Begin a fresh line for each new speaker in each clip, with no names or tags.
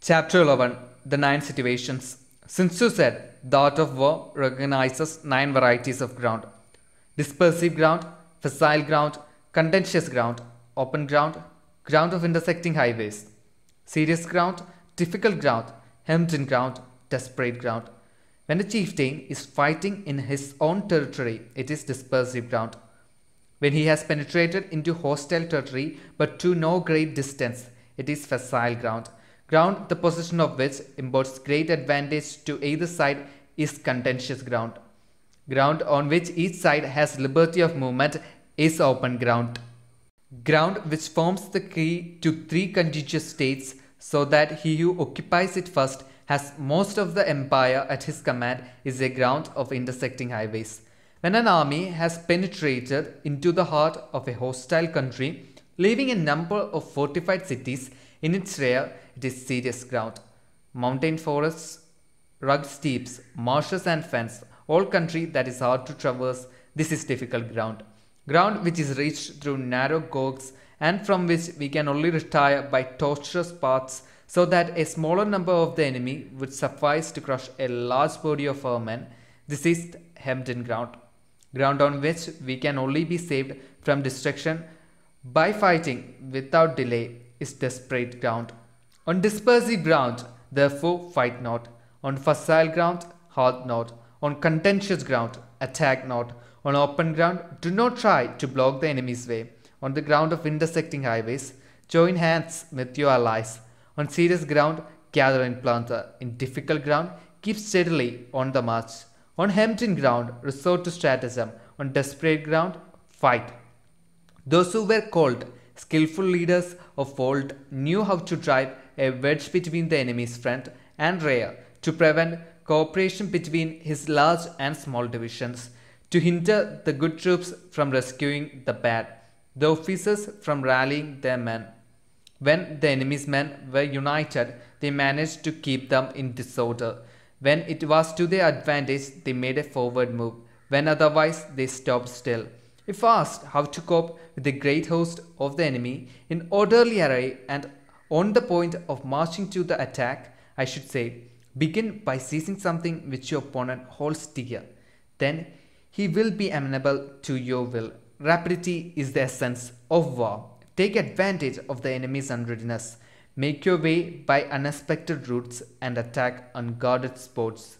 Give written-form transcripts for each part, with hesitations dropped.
Chapter 11 The Nine Situations. Sun Tzu said, the art of war recognizes 9 varieties of ground: dispersive ground, facile ground, contentious ground, open ground, ground of intersecting highways, serious ground, difficult ground, hemmed in ground, desperate ground. When a chieftain is fighting in his own territory, it is dispersive ground. When he has penetrated into hostile territory but to no great distance, it is facile ground. Ground the possession of which imparts great advantage to either side is contentious ground. Ground on which each side has liberty of movement is open ground. Ground which forms the key to 3 contiguous states, so that he who occupies it first has most of the empire at his command, is a ground of intersecting highways. When an army has penetrated into the heart of a hostile country, leaving a number of fortified cities in its rear, it is serious ground. Mountain forests, rugged steeps, marshes and fens, all country that is hard to traverse, this is difficult ground. Ground which is reached through narrow gorges and from which we can only retire by tortuous paths, so that a smaller number of the enemy would suffice to crush a large body of our men, this is hemmed in ground. Ground on which we can only be saved from destruction by fighting without delay is desperate ground. On dispersive ground, therefore, fight not. On facile ground, halt not. On contentious ground, attack not. On open ground, do not try to block the enemy's way. On the ground of intersecting highways, join hands with your allies. On serious ground, gather in plunder. In difficult ground, keep steadily on the march. On hemmed in ground, resort to stratagem. On desperate ground, fight. Those who were called skillful leaders of old knew how to drive a wedge between the enemy's front and rear, to prevent cooperation between his large and small divisions, to hinder the good troops from rescuing the bad, the officers from rallying their men. When the enemy's men were united, they managed to keep them in disorder. When it was to their advantage, they made a forward move. When otherwise, they stopped still. If asked how to cope with the great host of the enemy in orderly array and on the point of marching to the attack, I should say, begin by seizing something which your opponent holds dear. Then he will be amenable to your will. Rapidity is the essence of war. Take advantage of the enemy's unreadiness. Make your way by unexpected routes and attack unguarded spots.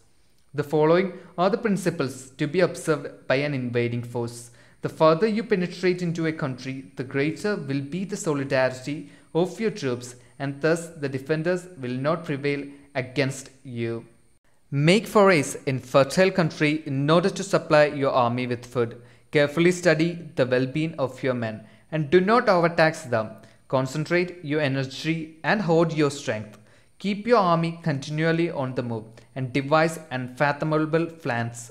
The following are the principles to be observed by an invading force. The further you penetrate into a country, the greater will be the solidarity of your troops, and thus the defenders will not prevail against you. Make forays in fertile country in order to supply your army with food. Carefully study the well-being of your men, and do not overtax them. Concentrate your energy and hoard your strength. Keep your army continually on the move, and devise unfathomable plans.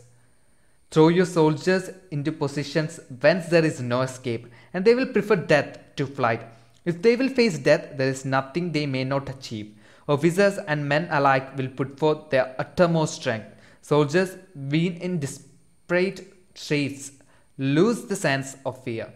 Throw your soldiers into positions whence there is no escape, and they will prefer death to flight. If they will face death, there is nothing they may not achieve. Officers and men alike will put forth their uttermost strength. Soldiers, being in desperate straits, lose the sense of fear.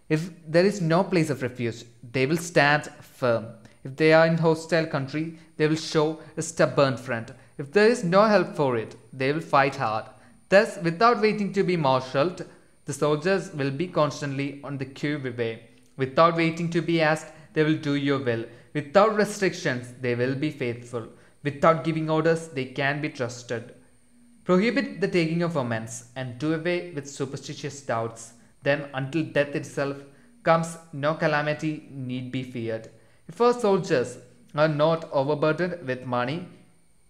If there is no place of refuge, they will stand firm. If they are in hostile country, they will show a stubborn front. If there is no help for it, they will fight hard. Thus, without waiting to be marshalled, the soldiers will be constantly on the qui vive. Without waiting to be asked, they will do your will. Without restrictions, they will be faithful. Without giving orders, they can be trusted. Prohibit the taking of omens, and do away with superstitious doubts. Then, until death itself comes, no calamity need be feared. If our soldiers are not overburdened with money,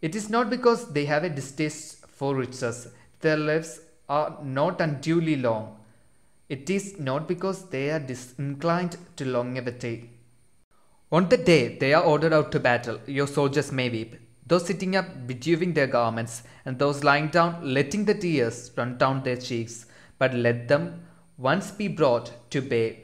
it is not because they have a distaste for riches. Their lives are not unduly long. It is not because they are disinclined to longevity. On the day they are ordered out to battle, your soldiers may weep, those sitting up bedewing their garments, and those lying down letting the tears run down their cheeks. But let them once be brought to bay,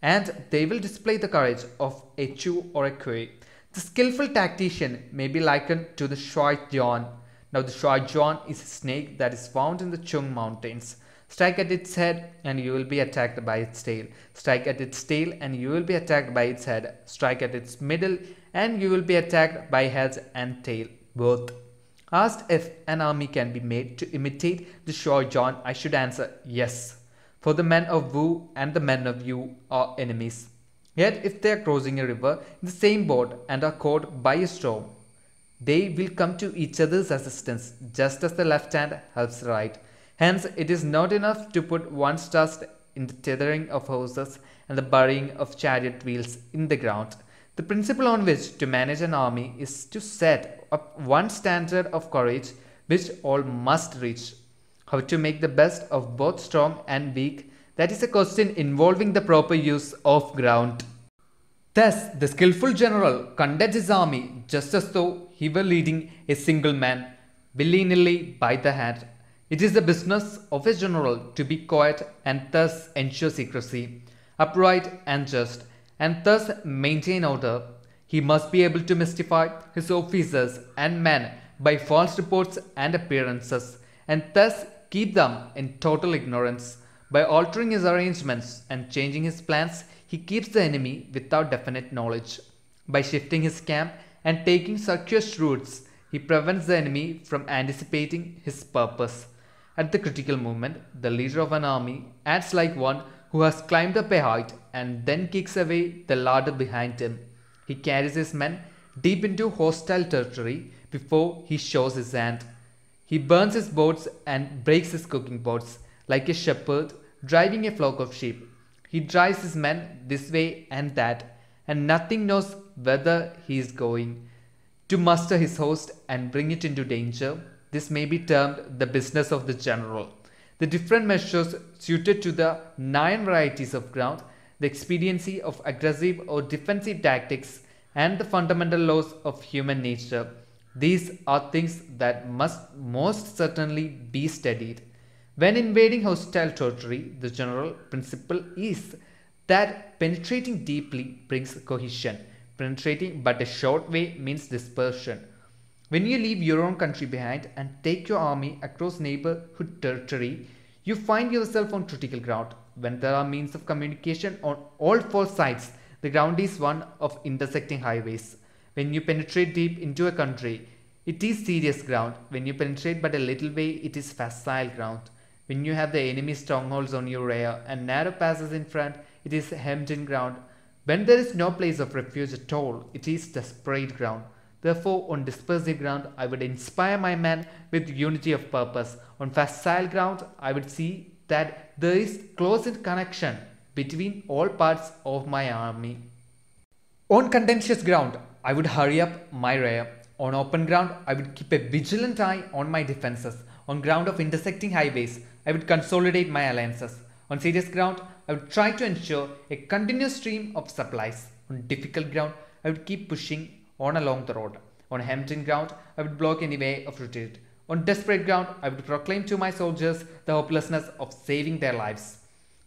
and they will display the courage of a Chu or a Kui. The skillful tactician may be likened to the Shuai Juan. Now the Shuai Juan is a snake that is found in the Chung mountains. Strike at its head and you will be attacked by its tail. Strike at its tail and you will be attacked by its head. Strike at its middle and you will be attacked by head and tail, both. Asked if an army can be made to imitate the Shah Jahan, I should answer yes. For the men of Wu and the men of Yu are enemies. Yet if they are crossing a river in the same boat and are caught by a storm, they will come to each other's assistance, just as the left hand helps the right. Hence, it is not enough to put one's trust in the tethering of horses and the burying of chariot wheels in the ground. The principle on which to manage an army is to set up one standard of courage which all must reach. How to make the best of both strong and weak, that is a question involving the proper use of ground. Thus, the skillful general conducts his army just as though he were leading a single man, willy-nilly by the hand. It is the business of a general to be quiet and thus ensure secrecy, upright and just, and thus maintain order. He must be able to mystify his officers and men by false reports and appearances, and thus keep them in total ignorance. By altering his arrangements and changing his plans, he keeps the enemy without definite knowledge. By shifting his camp and taking circuitous routes, he prevents the enemy from anticipating his purpose. At the critical moment, the leader of an army acts like one who has climbed up a height and then kicks away the ladder behind him. He carries his men deep into hostile territory before he shows his hand. He burns his boats and breaks his cooking pots, like a shepherd driving a flock of sheep. He drives his men this way and that, and nothing knows whither he is going. To muster his host and bring it into danger, this may be termed the business of the general. The different measures suited to the 9 varieties of ground, the expediency of aggressive or defensive tactics, and the fundamental laws of human nature. These are things that must most certainly be studied. When invading hostile territory, the general principle is that penetrating deeply brings cohesion. Penetrating but a short way means dispersion. When you leave your own country behind and take your army across neighborhood territory, you find yourself on critical ground. When there are means of communication on all 4 sides, the ground is one of intersecting highways. When you penetrate deep into a country, it is serious ground. When you penetrate but a little way, it is facile ground. When you have the enemy's strongholds on your rear and narrow passes in front, it is hemmed in ground. When there is no place of refuge at all, it is desperate ground. Therefore, on dispersive ground, I would inspire my men with unity of purpose. On facile ground, I would see that there is close connection between all parts of my army. On contentious ground, I would hurry up my rear. On open ground, I would keep a vigilant eye on my defenses. On ground of intersecting highways, I would consolidate my alliances. On serious ground, I would try to ensure a continuous stream of supplies. On difficult ground, I would keep pushing on along the road. On hemmed-in ground, I would block any way of retreat. On desperate ground, I would proclaim to my soldiers the hopelessness of saving their lives.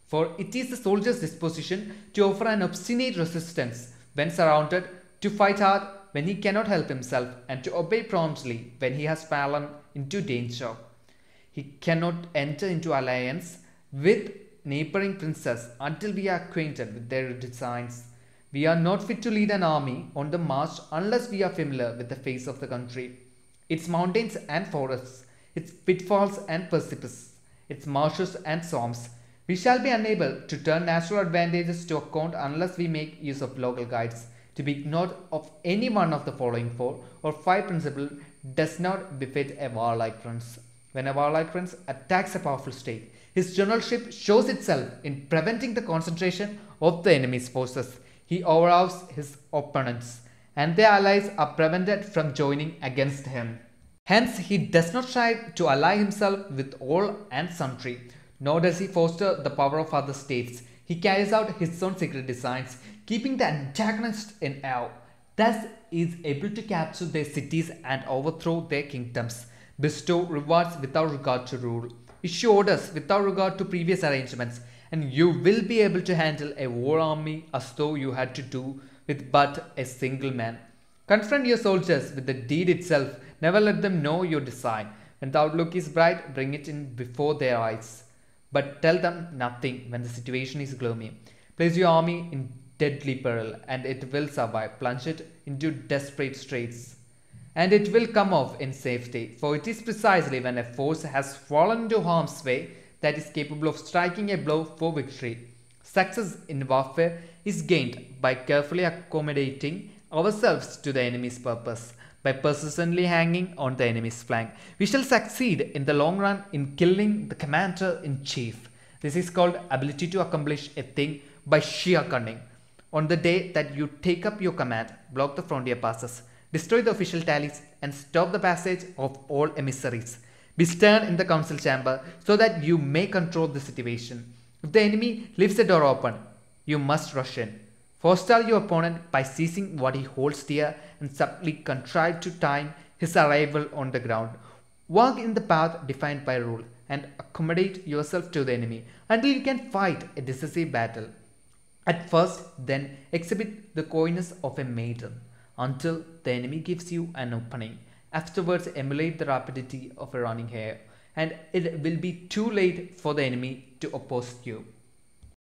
For it is the soldier's disposition to offer an obstinate resistance when surrounded, to fight hard when he cannot help himself, and to obey promptly when he has fallen into danger. He cannot enter into alliance with neighboring princes until we are acquainted with their designs. We are not fit to lead an army on the march unless we are familiar with the face of the country, its mountains and forests, its pitfalls and precipices, its marshes and swamps. We shall be unable to turn natural advantages to account unless we make use of local guides. To be ignored of any one of the following 4 or 5 principles does not befit a warlike prince. When a warlike prince attacks a powerful state, his generalship shows itself in preventing the concentration of the enemy's forces. He overawes his opponents, and their allies are prevented from joining against him. Hence, he does not try to ally himself with all and sundry, nor does he foster the power of other states. He carries out his own secret designs, keeping the antagonist in awe. Thus, he is able to capture their cities and overthrow their kingdoms, bestow rewards without regard to rule, issue orders without regard to previous arrangements, and you will be able to handle a war army as though you had to do with but a single man. Confront your soldiers with the deed itself. Never let them know your design. When the outlook is bright, bring it in before their eyes. But tell them nothing when the situation is gloomy. Place your army in deadly peril, and it will survive, plunge it into desperate straits. And it will come off in safety, for it is precisely when a force has fallen into harm's way that is capable of striking a blow for victory. Success in warfare is gained by carefully accommodating ourselves to the enemy's purpose. By persistently hanging on the enemy's flank, we shall succeed in the long run in killing the commander-in-chief. This is called ability to accomplish a thing by sheer cunning. On the day that you take up your command, block the frontier passes, destroy the official tallies, and stop the passage of all emissaries. Be stern in the council chamber so that you may control the situation. If the enemy leaves the door open, you must rush in. Forestall your opponent by seizing what he holds dear and subtly contrive to time his arrival on the ground. Walk in the path defined by rule and accommodate yourself to the enemy until you can fight a decisive battle. At first, then, exhibit the coyness of a maiden until the enemy gives you an opening. Afterwards, emulate the rapidity of a running hare, and it will be too late for the enemy to oppose you.